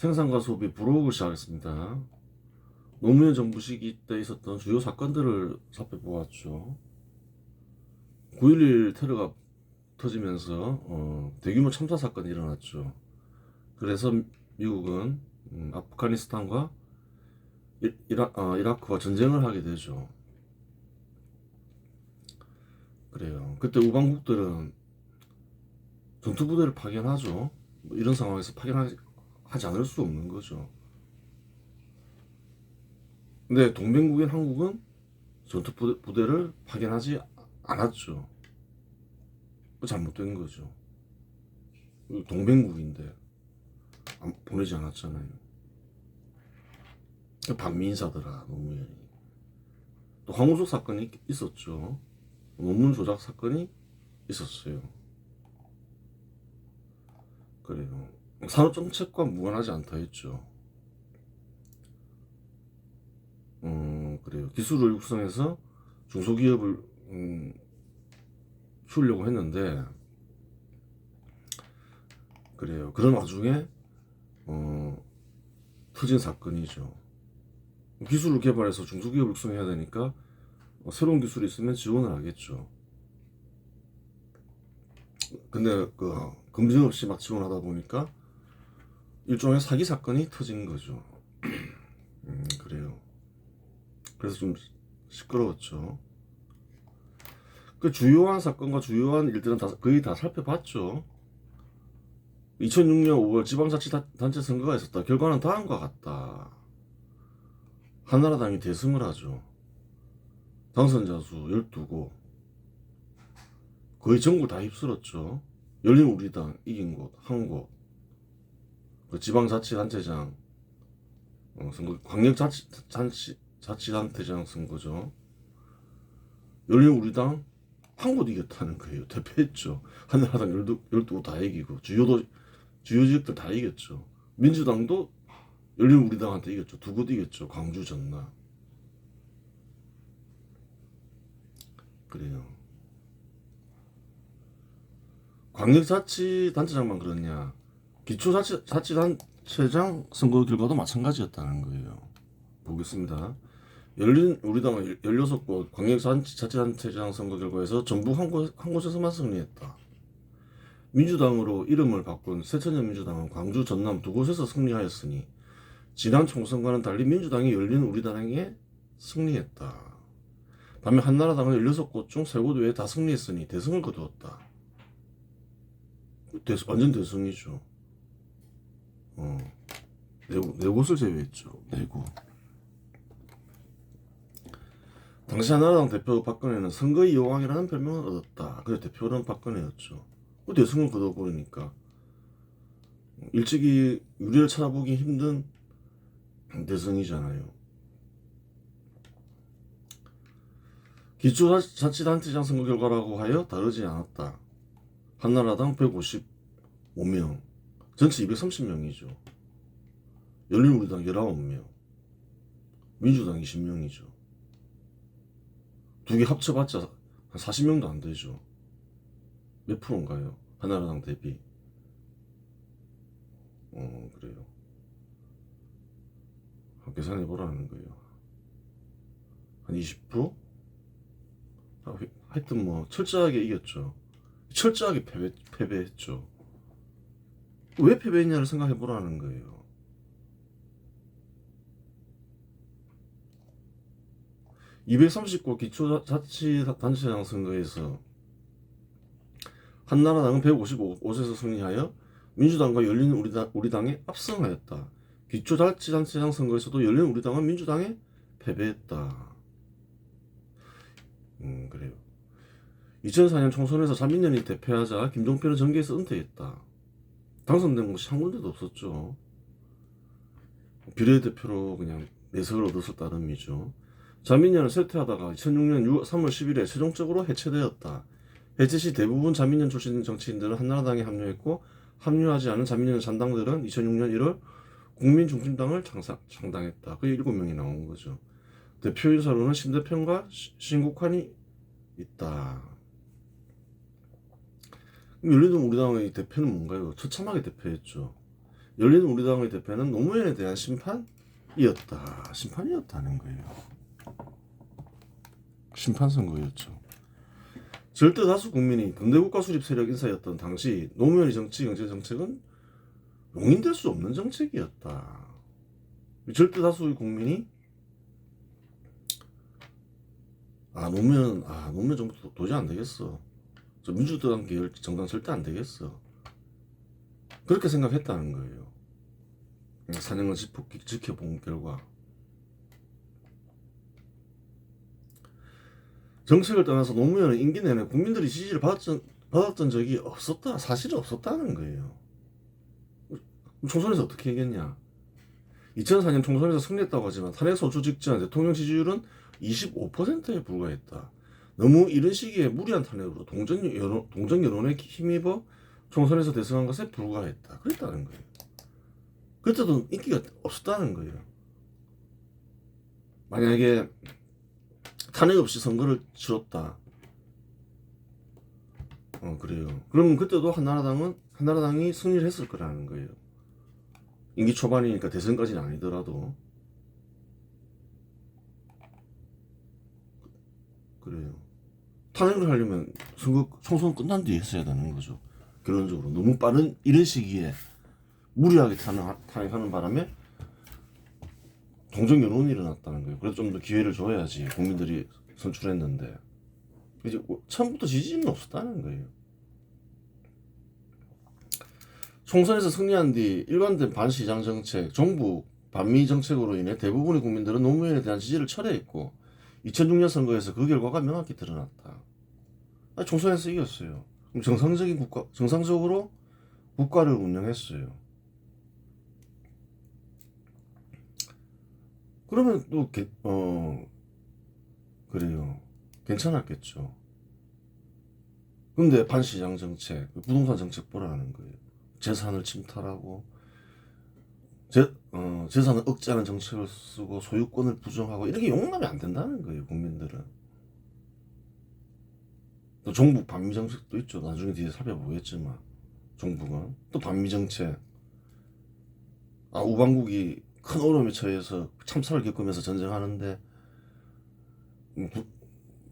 생산과 소비 불호흡을 시작했습니다. 노무현 정부 시기 때 있었던 주요 사건들을 살펴보았죠. 9.11 테러가 터지면서 대규모 참사 사건이 일어났죠. 그래서 미국은 아프가니스탄과 이라크와 전쟁을 하게 되죠. 그래요. 그때 우방국들은 전투부대를 파견하죠. 뭐 이런 상황에서 파견하지 않을 수 없는 거죠. 근데 동맹국인 한국은 전투부대를 파견하지 않았죠. 잘못된 거죠. 동맹국인데 보내지 않았잖아요. 반민사더라 노무현이. 또 황우석 사건이 있었죠. 논문 조작 사건이 있었어요. 그래요. 산업정책과 무관하지 않다 했죠. 그래요. 기술을 육성해서 중소기업을 키우려고 했는데, 그래요. 그런 와중에 터진 사건이죠. 기술을 개발해서 중소기업을 육성해야 되니까 새로운 기술이 있으면 지원을 하겠죠. 근데 그 검증 없이 막 지원하다 보니까 일종의 사기 사건이 터진 거죠. 그래요. 그래서 좀 시끄러웠죠. 그 주요한 사건과 주요한 일들은 거의 다 살펴봤죠. 2006년 5월 지방자치단체 선거가 있었다. 결과는 다음과 같다. 한나라당이 대승을 하죠. 당선자 수 12곳. 거의 전국 다 휩쓸었죠. 열린우리당 이긴 곳, 한 곳. 그 지방자치단체장 선거, 광역자치단체장 선거죠. 열린우리당 한 곳 이겼다는 거예요. 대패했죠. 한나라당 12곳 다 이기고, 주요 지역들 다 이겼죠. 민주당도 열린우리당한테 이겼죠. 2곳 이겼죠. 광주, 전남. 그래요. 광역자치단체장만 그렇냐? 기초자치단체장 선거 결과도 마찬가지였다는 거예요. 보겠습니다. 열린우리당은 16곳 광역자치단체장 선거 결과에서 전북 한 곳에서만 승리했다. 민주당으로 이름을 바꾼 새천년민주당은 광주, 전남 2곳에서 승리하였으니 지난 총선과는 달리 민주당이 열린우리당에 승리했다. 반면 한나라당은 16곳 중 3곳 외에 다 승리했으니 대승을 거두었다. 완전 대승이죠. 네 곳을 제외했죠. 4곳. 당시 한나라당 대표 박근혜는 선거의 여왕이라는 별명을 얻었다. 그래서 대표는 박근혜였죠. 대승을 거둬버리니까 일찍이 유리를 찾아보기 힘든 대승이잖아요. 기초자치단체장 선거 결과라고 하여 다르지 않았다. 한나라당 155명, 전체 230명이죠. 열린우리당 19명, 민주당 20명이죠. 두 개 합쳐봤자 한 40명도 안 되죠. 몇 프로인가요? 한나라당 대비. 그래요. 계산해보라는 거예요. 한 20%? 하여튼 뭐 철저하게 이겼죠. 철저하게 패배했죠. 왜 패배했냐를 생각해보라는 거예요. (230곳) 기초자치단체장 선거에서 한나라당은 155곳에서 승리하여 민주당과 열린우리당에 압승하였다. 기초자치단체장 선거에서도 열린우리당은 민주당에 패배했다. 그래요. 2004년 총선에서 자민련이 대패하자 김종필은 정계에서 은퇴했다. 당선된 곳이 한 군데도 없었죠. 비례대표로 그냥 내석을 얻었었다는 의미죠. 자민련을 쇠퇴하다가 2006년 3월 10일에 최종적으로 해체되었다. 해체 시 대부분 자민련 출신 정치인들은 한나라당에 합류했고, 합류하지 않은 자민련 잔당들은 2006년 1월 국민중심당을 창당했다. 그 7명이 나온 거죠. 대표이사로는 신대평과 신국환이 있다. 열린우리당의 대표는 뭔가요? 처참하게 대표했죠. 열린우리당의 대표는 노무현에 대한 심판이었다는 거예요. 심판 선거였죠. 절대 다수 국민이 근대국가 수립 세력 인사였던 당시 노무현의 정치 경제 정책은 용인될 수 없는 정책이었다. 절대 다수의 국민이 노무현 정부 도저히 안 되겠어. 저 민주당 계열 정당 절대 안 되겠어. 그렇게 생각했다는 거예요. 4년간 지켜본 결과 정책을 떠나서 노무현은 임기 내내 국민들이 지지를 받았던 적이 없었다. 사실은 없었다는 거예요. 총선에서 어떻게 얘기했냐. 2004년 총선에서 승리했다고 하지만 탄핵 소추 직전 대통령 지지율은 25%에 불과했다. 너무 이른 시기에 무리한 탄핵으로 동정 여론에 힘입어 총선에서 대승한 것에 불과했다. 그랬다는 거예요. 그때도 인기가 없었다는 거예요. 만약에 탄핵 없이 선거를 치렀다. 그래요. 그러면 그때도 한나라당이 승리를 했을 거라는 거예요. 임기 초반이니까 대선까지는 아니더라도. 그래요. 탄핵을 하려면 총선 끝난 뒤에 했어야 되는 거죠. 결론적으로 너무 빠른 이런 시기에 무리하게 탄핵하는 바람에 동정 여론이 일어났다는 거예요. 그래서 좀 더 기회를 줘야지 국민들이 선출했는데 이제 처음부터 지지는 없었다는 거예요. 총선에서 승리한 뒤 일관된 반시장 정책, 정부 반미 정책으로 인해 대부분의 국민들은 노무현에 대한 지지를 철회했고 2006년 선거에서 그 결과가 명확히 드러났다. 총선에서 이겼어요. 그럼 정상적으로 국가를 운영했어요. 그러면 또 그래요. 괜찮았겠죠. 근데 반시장 정책, 부동산 정책 보라는 거예요. 재산을 침탈하고 재산을 억제하는 정책을 쓰고 소유권을 부정하고 이렇게 용납이 안 된다는 거예요. 국민들은. 또 종북 반미 정책도 있죠. 나중에 뒤에 살펴보겠지만 종북은 또 반미 정책. 우방국이 큰 어려움에 처해서 참사를 겪으면서 전쟁하는데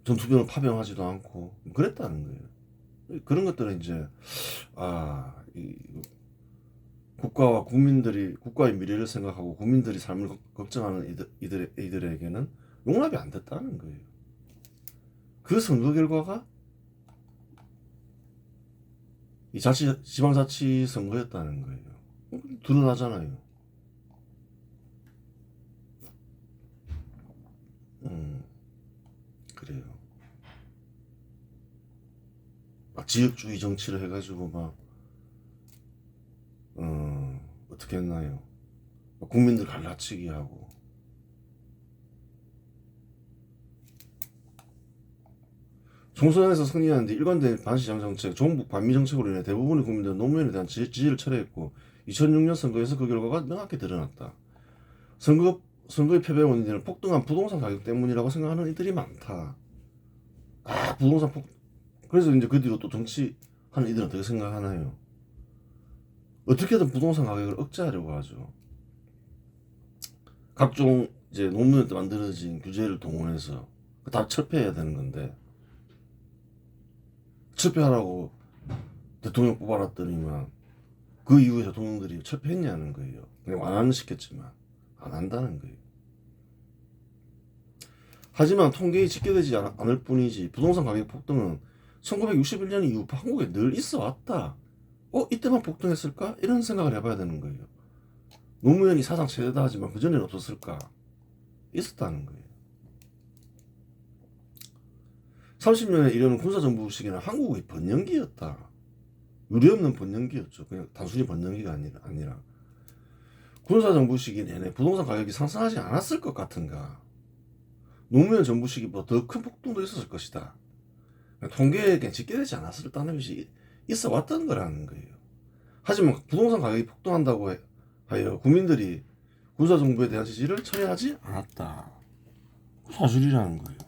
전투병을 파병하지도 않고 그랬다는 거예요. 그런 것들은 이제 국가와 국가의 미래를 생각하고 국민들이 삶을 걱정하는 이들에게는 용납이 안 됐다는 거예요. 그 선거 결과가 이 지방자치 선거였다는 거예요. 드러나잖아요. 그래요. 막 지역주의 정치를 해가지고 어떻게 했나요? 국민들 갈라치기 하고. 총선에서 승리한 뒤 일관된 반시장 정책, 종북 반미 정책으로 인해 대부분의 국민들은 노무현에 대한 지지를 철회했고 2006년 선거에서 그 결과가 명확히 드러났다. 선거의 패배 원인은 폭등한 부동산 가격 때문이라고 생각하는 이들이 많다. 그래서 이제 그 뒤로 또 정치하는 이들은 어떻게 생각하나요? 어떻게든 부동산 가격을 억제하려고 하죠. 각종 이제 노무현 때 만들어진 규제를 동원해서 다 철폐해야 되는 건데 철폐하라고 대통령 뽑아놨더니만 그 이후에 대통령들이 철폐했냐는 거예요. 그냥 완화는 시켰지만 안 한다는 거예요. 하지만 통계에 집계되지 않을 뿐이지 부동산 가격 폭등은 1961년 이후 한국에 늘 있어 왔다. 이때만 폭등했을까? 이런 생각을 해봐야 되는 거예요. 노무현이 사상 최대다 하지만 그전에는 없었을까? 있었다는 거예요. 30년에 이르는 군사정부 시기는 한국의 번영기였다. 유례없는 번영기였죠. 그냥 단순히 번영기가 아니라 군사정부 시기 내내 부동산 가격이 상승하지 않았을 것 같은가. 노무현 정부 시기보다 더 큰 폭등도 있었을 것이다. 통계에 집계되지 않았다는 것이 있어 왔던 거라는 거예요. 하지만 부동산 가격이 폭등한다고 하여 국민들이 군사정부에 대한 지지를 철회하지 않았다. 사실이라는 거예요.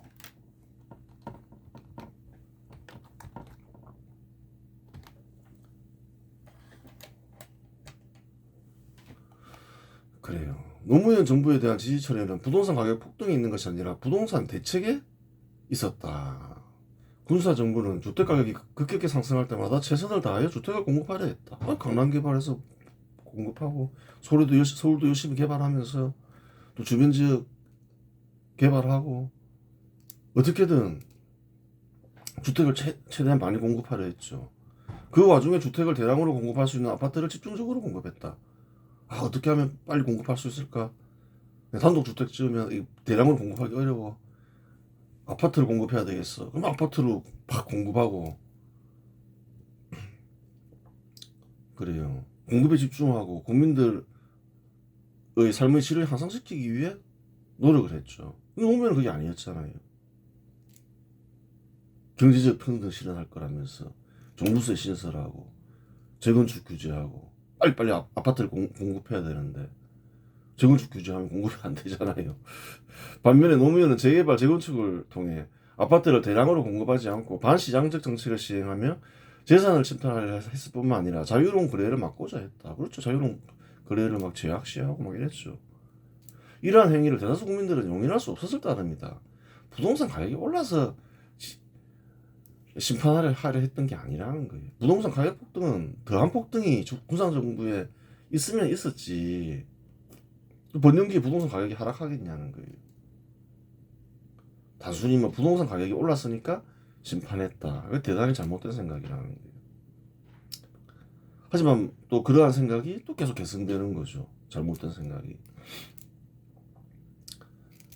그래요. 노무현 정부에 대한 지지철에는 부동산 가격 폭등이 있는 것이 아니라 부동산 대책에 있었다. 군사정부는 주택가격이 급격히 상승할 때마다 최선을 다하여 주택을 공급하려 했다. 강남 개발해서 공급하고 서울도 열심히 개발하면서 또 주변 지역 개발하고 어떻게든 주택을 최대한 많이 공급하려 했죠. 그 와중에 주택을 대량으로 공급할 수 있는 아파트를 집중적으로 공급했다. 어떻게 하면 빨리 공급할 수 있을까? 단독주택 지으면 대량으로 공급하기 어려워. 아파트를 공급해야 되겠어. 그럼 아파트로 팍 공급하고 그래요. 공급에 집중하고 국민들의 삶의 질을 향상시키기 위해 노력을 했죠. 노무현은 그게 아니었잖아요. 경제적 평등 실현할 거라면서 종부세 신설하고 재건축 규제하고 빨리빨리 아파트를 공급해야 되는데 재건축 규제하면 공급이 안 되잖아요. 반면에 노무현은 재개발, 재건축을 통해 아파트를 대량으로 공급하지 않고 반시장적 정책을 시행하며 재산을 침탈하려 했을 뿐만 아니라 자유로운 거래를 막고자 했다. 그렇죠. 자유로운 거래를 막 제약시하고 막 이랬죠. 이러한 행위를 대다수 국민들은 용인할 수 없었을 따름이다. 부동산 가격이 올라서 심판하려 했던 게 아니라는 거예요. 부동산 가격 폭등은 더한 폭등이 군사정부에 있으면 있었지. 번영기에 부동산 가격이 하락하겠냐는 거예요. 단순히 뭐 부동산 가격이 올랐으니까 심판했다. 그게 대단히 잘못된 생각이라는 거예요. 하지만 또 그러한 생각이 또 계속 계승되는 거죠. 잘못된 생각이.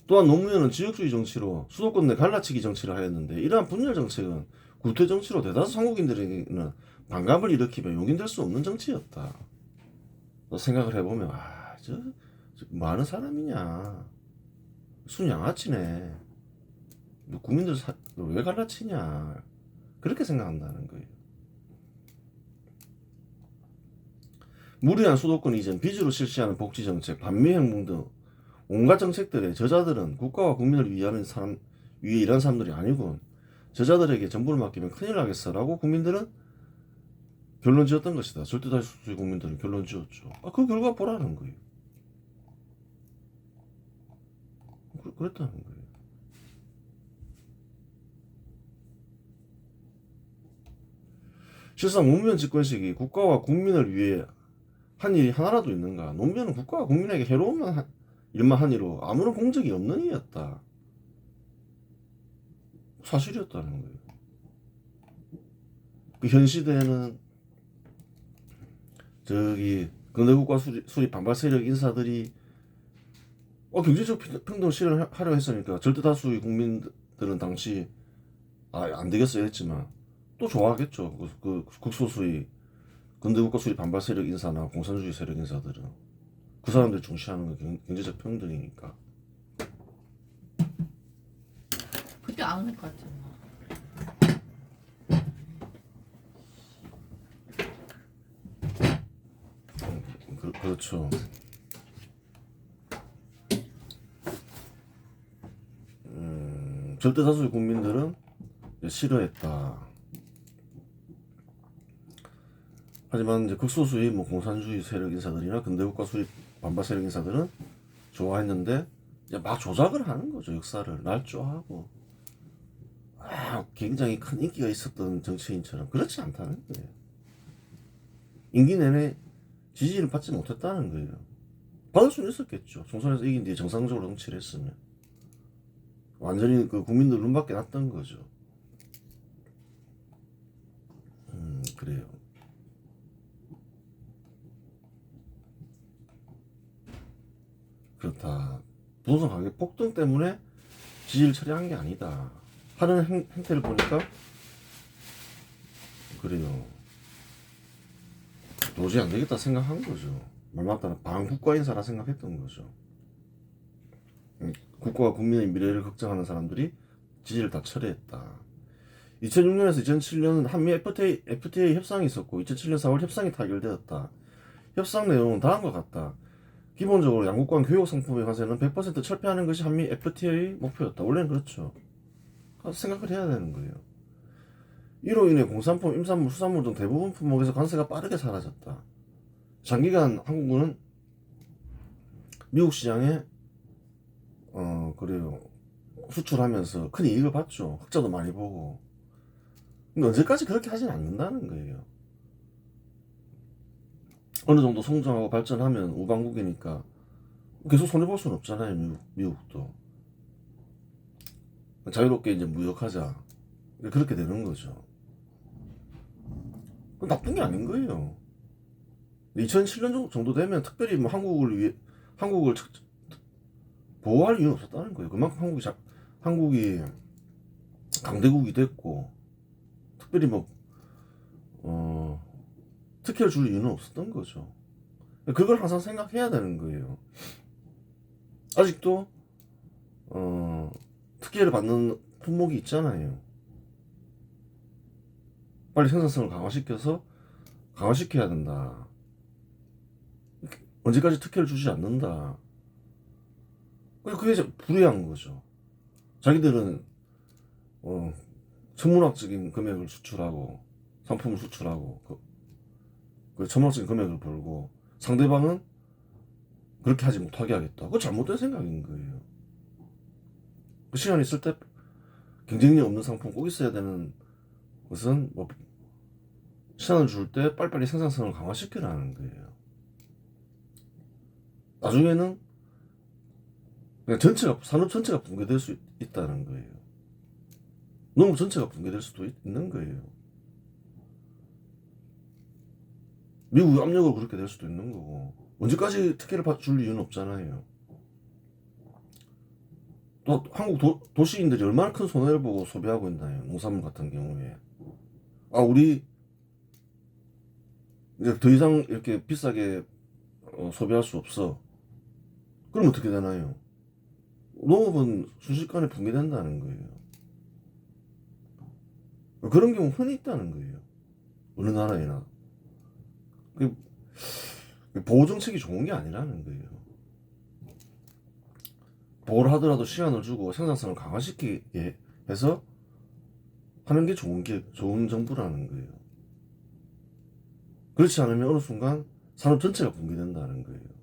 또한 노무현은 지역주의 정치로 수도권 내 갈라치기 정치를 하였는데 이러한 분열 정책은 구태 정치로 대다수 한국인들에게는 반감을 일으키며 용인될 수 없는 정치였다. 생각을 해보면 저 뭐하는 사람이냐. 순 양아치네. 국민들 왜 갈라치냐. 그렇게 생각한다는 거예요. 무리한 수도권 이전, 빚으로 실시하는 복지정책, 반미행동 등 온갖 정책들의 저자들은 국가와 국민을 위해 일하는 사람들이 아니군. 저자들에게 정부를 맡기면 큰일 나겠어라고 국민들은 결론 지었던 것이다. 절대다수의 국민들은 결론 지었죠. 그 결과 보라는 거예요. 그랬다는 거예요. 실상 노무현 집권 시기 국가와 국민을 위해 한 일이 하나라도 있는가? 노무현은 국가와 국민에게 해로운 일만 한 이로 아무런 공적이 없는 이였다. 사실이었다는 거예요. 현 시대에는 근대국가 수립 반발 세력 인사들이 경제적 평등을 실현하려 했으니까 절대다수의 국민들은 당시 안 되겠어요 했지만 또 좋아하겠죠. 그 극소수의 근대국가 수립 반발 세력 인사나 공산주의 세력 인사들은 그 사람들 중시하는 건 경제적 평등이니까. 그때 안 할 것 같잖아. 그렇죠. 절대다수의 국민들은 싫어했다. 하지만 이제 극소수의 공산주의 세력 인사들이나 근대국가 수립 반발 세력 인사들은 좋아했는데 이제 막 조작을 하는 거죠. 역사를 날조하고 굉장히 큰 인기가 있었던 정치인처럼 그렇지 않다는 거예요. 임기 내내 지지를 받지 못했다는 거예요. 받을 수는 있었겠죠. 총선에서 이긴 뒤에 정상적으로 정치를 했으면 완전히 그 국민들 눈밖에 났던 거죠. 그래요. 그렇다. 부동산 가격 폭등 때문에 지지를 처리한 게 아니다. 하는 행태를 보니까 그래요. 도저히 안 되겠다 생각한 거죠. 말 맞다는 반국가 인사라 생각했던 거죠. 국가와 국민의 미래를 걱정하는 사람들이 지지를 다 철회했다. 2006년에서 2007년 한미 FTA 협상이 있었고 2007년 4월 협상이 타결되었다. 협상 내용은 다음과 같다. 기본적으로 양국 간 교육 상품의 과세는 100% 철폐하는 것이 한미 FTA의 목표였다. 원래는 그렇죠. 생각을 해야 되는 거예요. 이로 인해 공산품, 임산물, 수산물 등 대부분 품목에서 관세가 빠르게 사라졌다. 장기간 한국은 미국 시장에 그래요. 수출하면서 큰 이익을 봤죠. 흑자도 많이 보고. 근데 언제까지 그렇게 하진 않는다는 거예요. 어느 정도 성장하고 발전하면 우방국이니까 계속 손해볼 수는 없잖아요. 미국도. 자유롭게 이제 무역하자. 그렇게 되는 거죠. 그건 나쁜 게 아닌 거예요. 2007년 정도 되면 특별히 뭐 한국을 보호할 이유는 없었다는 거예요. 그만큼 한국이 강대국이 됐고, 특별히 특혜를 줄 이유는 없었던 거죠. 그걸 항상 생각해야 되는 거예요. 아직도, 특혜를 받는 품목이 있잖아요. 빨리 생산성을 강화시켜야 된다. 언제까지 특혜를 주지 않는다. 그게 불이한 거죠. 자기들은 천문학적인 금액을 수출하고 상품을 수출하고 그 천문학적인 금액을 벌고 상대방은 그렇게 하지 못하게 하겠다. 그거 잘못된 생각인 거예요. 그 시간이 있을 때 경쟁력 없는 상품 꼭 있어야 되는 것은 뭐 시간을 줄 때 빨리빨리 생산성을 강화시키라는 거예요. 나중에는 그냥 산업 전체가 붕괴될 수 있다는 거예요. 농업 전체가 붕괴될 수도 있는 거예요. 미국 압력으로 그렇게 될 수도 있는 거고, 언제까지 특혜를 줄 이유는 없잖아요. 또 한국 도시인들이 얼마나 큰 손해를 보고 소비하고 있나요? 농산물 같은 경우에. 우리 이제 더 이상 이렇게 비싸게 소비할 수 없어. 그럼 어떻게 되나요? 농업은 순식간에 붕괴된다는 거예요. 그런 경우 흔히 있다는 거예요. 어느 나라에나. 보호 정책이 좋은 게 아니라는 거예요. 보호를 하더라도 시간을 주고 생산성을 강화시키게 해서 하는 게 좋은 정부라는 거예요. 그렇지 않으면 어느 순간 산업 전체가 붕괴된다는 거예요.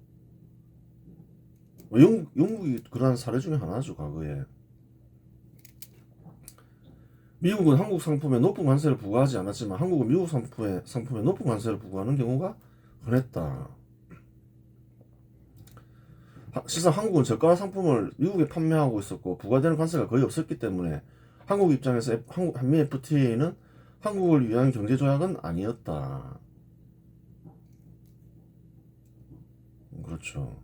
영국이 그러한 사례 중에 하나죠, 과거에. 미국은 한국 상품에 높은 관세를 부과하지 않았지만 한국은 미국 상품에 높은 관세를 부과하는 경우가 흔했다. 실상 한국은 저가 상품을 미국에 판매하고 있었고 부과되는 관세가 거의 없었기 때문에 한국 입장에서 한미 FTA는 한국을 위한 경제 조약은 아니었다. 그렇죠.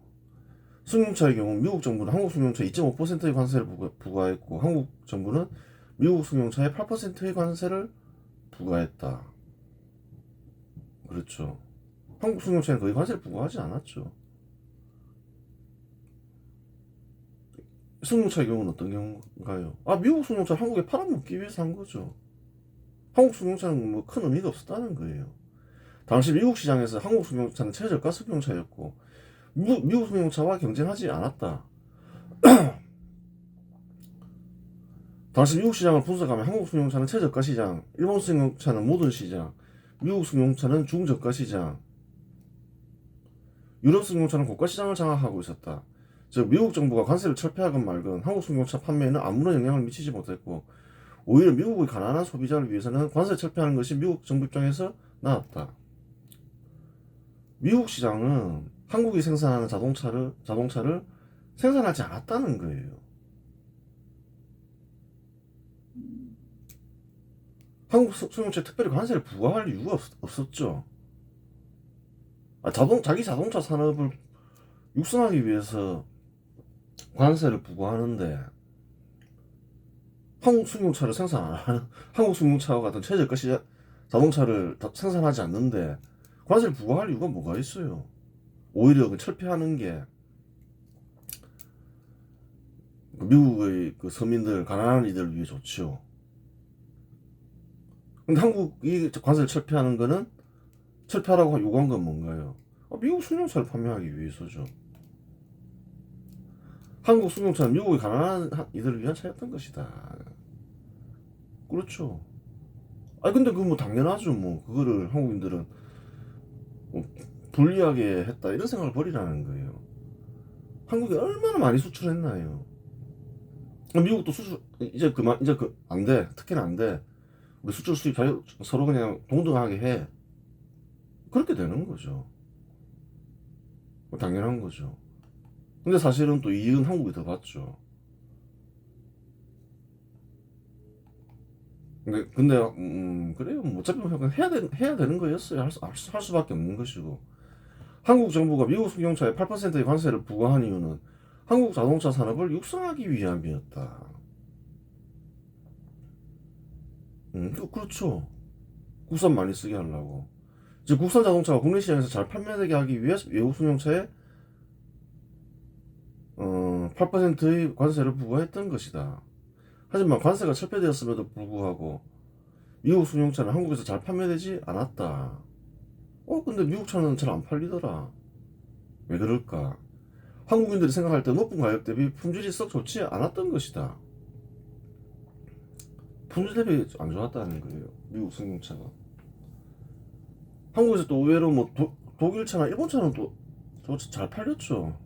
승용차의 경우 미국 정부는 한국 승용차에 2.5%의 관세를 부과했고 한국 정부는 미국 승용차에 8%의 관세를 부과했다. 그렇죠. 한국 승용차에는 거의 관세를 부과하지 않았죠. 승용차의 경우는 어떤 경우인가요? 미국 승용차 한국에 팔아먹기 위해서 한 거죠. 한국 승용차는 뭐 큰 의미가 없었다는 거예요. 당시 미국 시장에서 한국 승용차는 최저가 승용차였고 미국 승용차와 경쟁하지 않았다. 당시 미국 시장을 분석하면 한국 승용차는 최저가 시장, 일본 승용차는 모든 시장, 미국 승용차는 중저가 시장, 유럽 승용차는 고가 시장을 장악하고 있었다. 즉 미국 정부가 관세를 철폐하건 말건 한국 승용차 판매에는 아무런 영향을 미치지 못했고 오히려 미국의 가난한 소비자를 위해서는 관세 철폐하는 것이 미국 정부 입장에서 나았다. 미국 시장은 한국이 생산하는 자동차를 생산하지 않았다는 거예요. 한국 승용차에 특별히 관세를 부과할 이유가 없었죠. 자기 자동차 산업을 육성하기 위해서 관세를 부과하는데 한국 승용차를 생산 안 하는 한국 승용차와 같은 최저가 자동차를 생산하지 않는데 관세를 부과할 이유가 뭐가 있어요? 오히려 그 철폐하는 게 미국의 그 서민들 가난한 이들을 위해 좋죠. 근데 한국이 관세를 철폐하는 거는 철폐하라고 요구한 건 뭔가요? 미국 승용차를 판매하기 위해서죠. 한국 승용차는 미국의 가난한 이들을 위한 차였던 것이다. 그렇죠. 근데 그거 뭐 당연하죠. 뭐 그거를 한국인들은 뭐 불리하게 했다 이런 생각을 버리라는 거예요. 한국이 얼마나 많이 수출했나요? 미국도 수출 이제 그만 이제 안 돼. 특히나 안 돼. 우리 수출 수입 자유 서로 그냥 동등하게 해. 그렇게 되는 거죠. 당연한 거죠. 근데 사실은 또 이익은 한국이 더 받죠. 근데 그래요. 뭐 어차피 해야 되는 거였어요. 할 수밖에 없는 것이고. 한국 정부가 미국 승용차에 8%의 관세를 부과한 이유는 한국 자동차 산업을 육성하기 위함이었다. 그렇죠. 국산 많이 쓰게 하려고. 즉 국산 자동차가 국내 시장에서 잘 판매되게 하기 위해 외국 승용차에 8%의 관세를 부과했던 것이다. 하지만 관세가 철폐되었음에도 불구하고 미국 승용차는 한국에서 잘 판매되지 않았다. 근데 미국 차는 잘 안 팔리더라. 왜 그럴까? 한국인들이 생각할 때 높은 가격 대비 품질이 썩 좋지 않았던 것이다. 품질 대비 안 좋았다는 거예요. 미국 승용차가. 한국에서 또 의외로 뭐 독일 차나 일본 차는 또 잘 팔렸죠.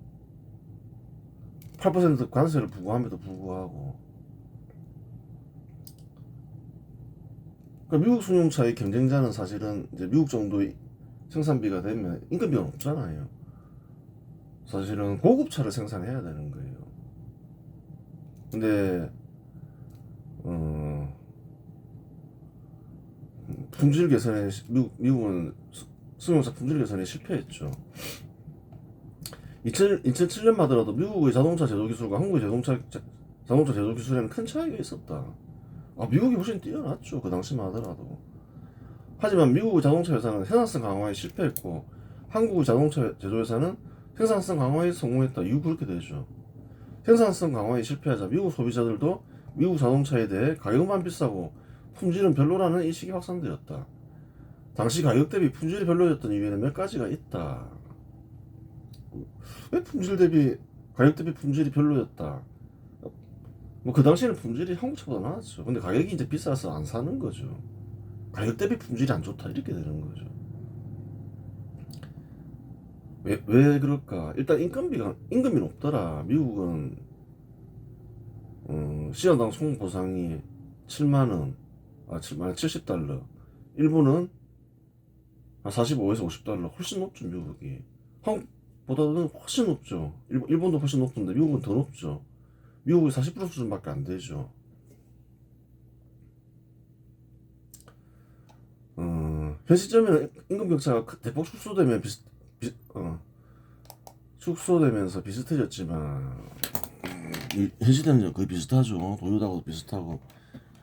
8% 관세를 부과함에도 불구하고. 그러니까 미국 승용차의 경쟁자는 사실은 이제 미국 정도의 생산비가 되면 인건비가 없잖아요. 사실은 고급차를 생산해야 되는 거예요. 근데 품질 개선에 미국은 승용차 품질 개선에 실패했죠. 2007년만 하더라도 미국의 자동차 제조 기술과 한국의 자동차 제조 기술에는 큰 차이가 있었다. 미국이 훨씬 뛰어났죠. 그 당시만 하더라도. 하지만 미국의 자동차 회사는 생산성 강화에 실패했고 한국의 자동차 제조 회사는 생산성 강화에 성공했다. 이유 그렇게 되죠. 생산성 강화에 실패하자 미국 소비자들도 미국 자동차에 대해 가격만 비싸고 품질은 별로라는 인식이 확산되었다. 당시 가격 대비 품질이 별로였던 이유에는 몇 가지가 있다. 왜 가격 대비 품질이 별로였다. 뭐 그 당시에는 품질이 한국 차보다 나았죠. 근데 가격이 이제 비싸서 안 사는 거죠. 가격 대비 품질이 안 좋다 이렇게 되는 거죠. 왜 그럴까? 일단 임금이 높더라. 미국은 시간당 송 보상이 7만원, 70달러. 일본은 한 45에서 50달러. 훨씬 높죠, 미국이. 한국보다는 훨씬 높죠. 일본도 훨씬 높은데 미국은 더 높죠. 미국이 40% 수준밖에 안 되죠. 현 시점에는 임금 격차가 대폭 축소되면서 비슷해졌지만 현 시대는 거의 비슷하죠. 도요타하고도 비슷하고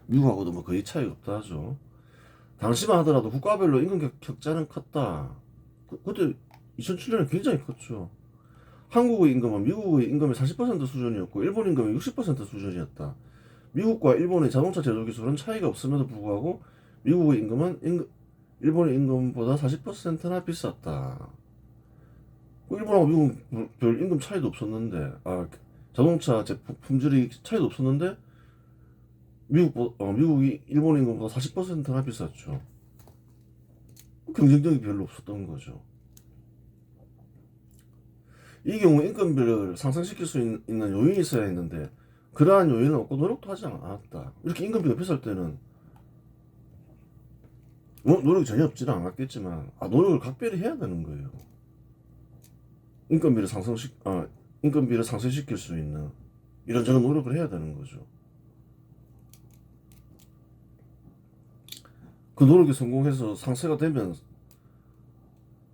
미국하고도 뭐 거의 차이가 없다 하죠. 당시만 하더라도 국가별로 임금 격차는 컸다. 그때 2007년에 굉장히 컸죠. 한국의 임금은 미국의 임금의 40% 수준이었고 일본 임금의 60% 수준이었다. 미국과 일본의 자동차 제조 기술은 차이가 없음에도 불구하고 미국의 임금은 일본의 임금보다 40%나 비쌌다. 일본하고 미국은 별 임금 차이도 없었는데, 자동차 제품 품질이 차이도 없었는데 미국이 일본 임금보다 40%나 비쌌죠. 경쟁력이 별로 없었던 거죠. 이 경우 임금비를 상승시킬 수 있는 요인이 있어야 했는데 그러한 요인은 없고 노력도 하지 않았다. 이렇게 임금비가 비쌀 때는 노력이 전혀 없지는 않았겠지만 노력을 각별히 해야 되는 거예요. 임금비를 상승시킬 수 있는 이런저런 노력을 해야 되는 거죠. 그 노력이 성공해서 상세가 되면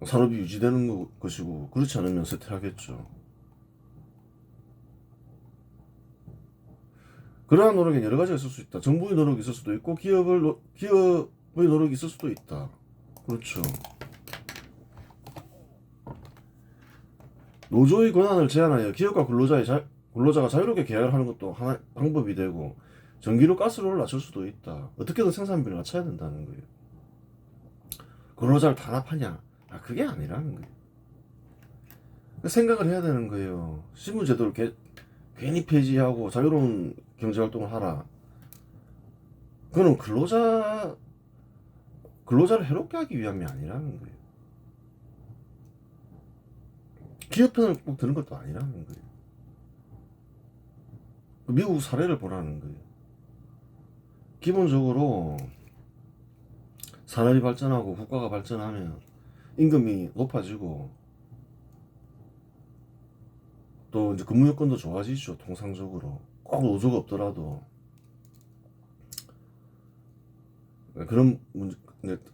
산업이 유지되는 것이고 그렇지 않으면 쇠퇴하겠죠. 그러한 노력엔 여러 가지가 있을 수 있다. 정부의 노력이 있을 수도 있고 기업의 노력이 있을 수도 있다. 그렇죠. 노조의 권한을 제한하여 기업과 근로자가 자유롭게 계약을 하는 것도 하나의 방법이 되고 전기료 가스료를 낮출 수도 있다. 어떻게든 생산비를 낮춰야 된다는 거예요. 근로자를 단합하냐? 그게 아니라는 거예요. 생각을 해야 되는 거예요. 신분제도를 괜히 폐지하고 자유로운 경제활동을 하라. 그거는 근로자를 해롭게 하기 위함이 아니라는 거예요. 기업 편을 꼭 드는 것도 아니라는 거예요. 미국 사례를 보라는 거예요. 기본적으로 산업이 발전하고 국가가 발전하면 임금이 높아지고 또 이제 근무 여건도 좋아지죠. 통상적으로 꼭 노조가 없더라도 그런 문제,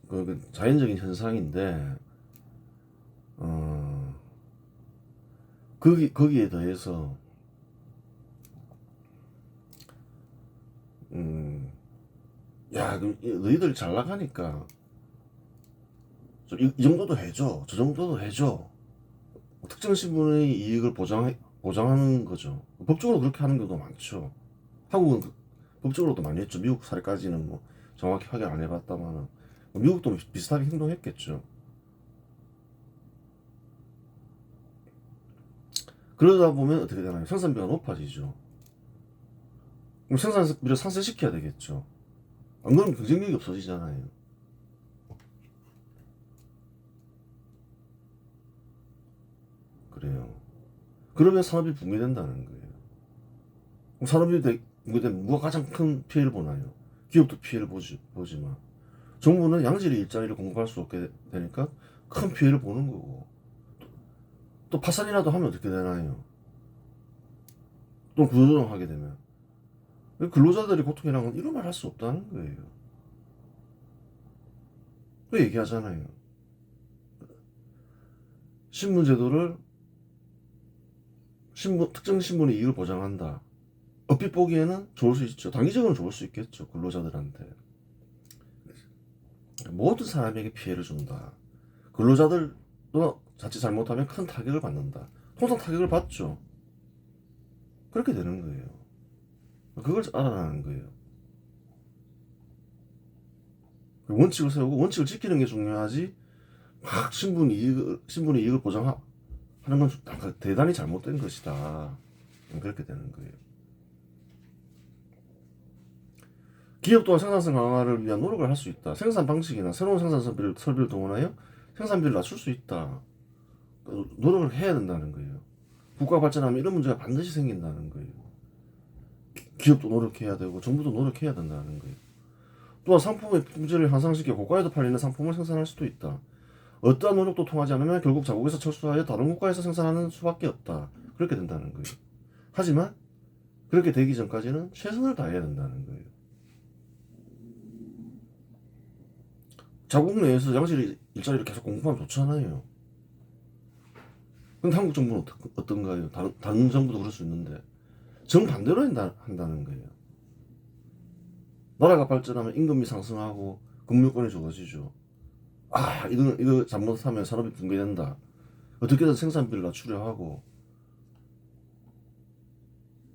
그 자연적인 현상인데 거기에 더해서 야, 그럼 너희들 잘 나가니까 좀 이 정도도 해줘, 저 정도도 해줘. 특정 신분의 이익을 보장하는 거죠. 법적으로 그렇게 하는 경우도 많죠. 한국은 법적으로도 많이 했죠. 미국 사례까지는 뭐 정확히 확인 안 해봤다만 미국도 비슷하게 행동했겠죠. 그러다 보면 어떻게 되나요? 생산비가 높아지죠. 그럼 생산비를 상쇄시켜야 되겠죠. 안 그러면 경쟁력이 없어지잖아요. 그래요. 그러면 산업이 붕괴된다는 거예요. 그럼 산업이 붕괴되면 누가 가장 큰 피해를 보나요? 기업도 피해를 보지만 정부는 양질의 일자리를 공급할 수 없게 되니까 큰 피해를 보는 거고 또 파산이라도 하면 어떻게 되나요? 또 구조조정하게 되면 근로자들의 고통이라는 건 이런 말 할 수 없다는 거예요. 그 얘기하잖아요. 신분제도를 특정 신분의 이익을 보장한다. 얼핏 보기에는 좋을 수 있죠. 단기적으로는 좋을 수 있겠죠. 근로자들한테. 모든 사람에게 피해를 준다. 근로자들도 자칫 잘못하면 큰 타격을 받는다. 통상 타격을 받죠. 그렇게 되는 거예요. 그걸 알아라는 거예요. 원칙을 세우고 원칙을 지키는 게 중요하지 막 신분의 이익을 보장하는 건 대단히 잘못된 것이다. 그렇게 되는 거예요. 기업 또한 생산성 강화를 위한 노력을 할 수 있다. 생산 방식이나 새로운 생산 설비를 동원하여 생산비를 낮출 수 있다. 노력을 해야 된다는 거예요. 국가 발전하면 이런 문제가 반드시 생긴다는 거예요. 기업도 노력해야 되고 정부도 노력해야 된다는 거예요. 또한 상품의 품질을 향상시켜 고가에도 팔리는 상품을 생산할 수도 있다. 어떠한 노력도 통하지 않으면 결국 자국에서 철수하여 다른 국가에서 생산하는 수밖에 없다. 그렇게 된다는 거예요. 하지만 그렇게 되기 전까지는 최선을 다해야 된다는 거예요. 자국 내에서 양질 일자리를 계속 공급하면 좋잖아요. 근데 한국 정부는 어떤가요? 다른 정부도 그럴 수 있는데 정반대로 한다는 거예요. 나라가 발전하면 임금이 상승하고 근무요건이 좋아지죠. 아, 이거 잘못하면 산업이 붕괴된다. 어떻게든 생산비를 낮추려 하고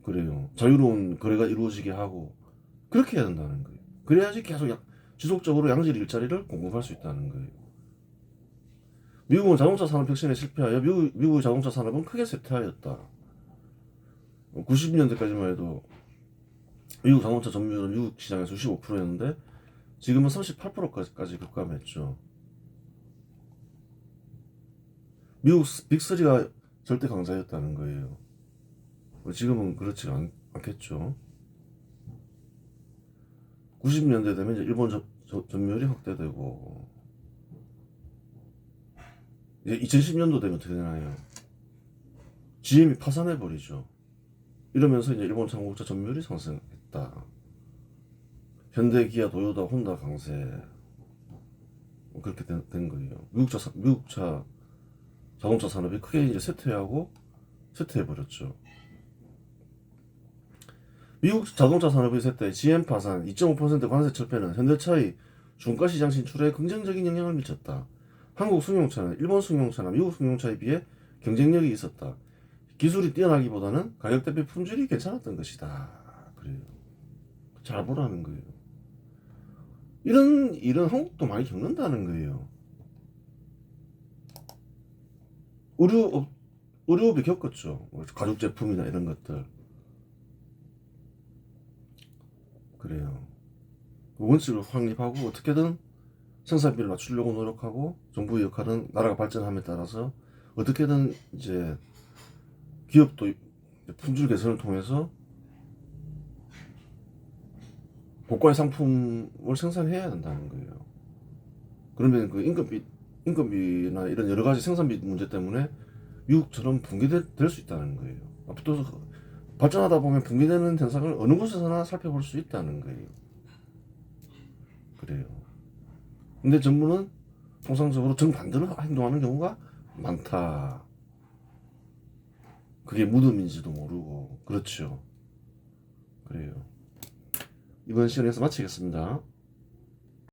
그래요. 자유로운 거래가 이루어지게 하고 그렇게 해야 된다는 거예요. 그래야지 계속 지속적으로 양질 일자리를 공급할 수 있다는 거예요. 미국은 자동차 산업 혁신에 실패하여 미국의 자동차 산업은 크게 쇠퇴하였다. 90년대까지만 해도 미국 자동차 점유율은 미국 시장에서 65%였는데 지금은 38%까지 급감했죠. 미국 빅3가 절대 강자였다는 거예요. 지금은 그렇지 않겠죠. 90년대 되면 이제 일본 점유율이 확대되고 이제 2010년도 되면 어떻게 되나요? GM이 파산해버리죠. 이러면서 이제 일본 자동차 점유율이 상승했다. 현대, 기아, 도요타, 혼다 강세 그렇게 된 거예요. 미국 자동차 산업이 크게 이제 쇠퇴해버렸죠. 미국 자동차 산업의 쇠퇴, GM 파산, 2.5% 관세 철폐는 현대차의 중가 시장 진출에 긍정적인 영향을 미쳤다. 한국 승용차는 일본 승용차나 미국 승용차에 비해 경쟁력이 있었다. 기술이 뛰어나기보다는 가격 대비 품질이 괜찮았던 것이다. 그래요. 잘 보라는 거예요. 이런 일은 한국도 많이 겪는다는 거예요. 의료업이 겪었죠. 가죽 제품이나 이런 것들. 그래요. 원칙을 확립하고 어떻게든 생산비를 낮추려고 노력하고 정부의 역할은 나라가 발전함에 따라서 어떻게든 이제 기업도 품질 개선을 통해서 고가의 상품을 생산해야 된다는 거예요. 그러면 그 인건비나 이런 여러 가지 생산비 문제 때문에 미국처럼 붕괴될 수 있다는 거예요. 또 발전하다 보면 붕괴되는 현상을 어느 곳에서나 살펴볼 수 있다는 거예요. 그래요. 근데 정부는 통상적으로 정반대로 행동하는 경우가 많다. 그게 무덤인지도 모르고 그렇죠. 그래요. 이번 시간에서 마치겠습니다.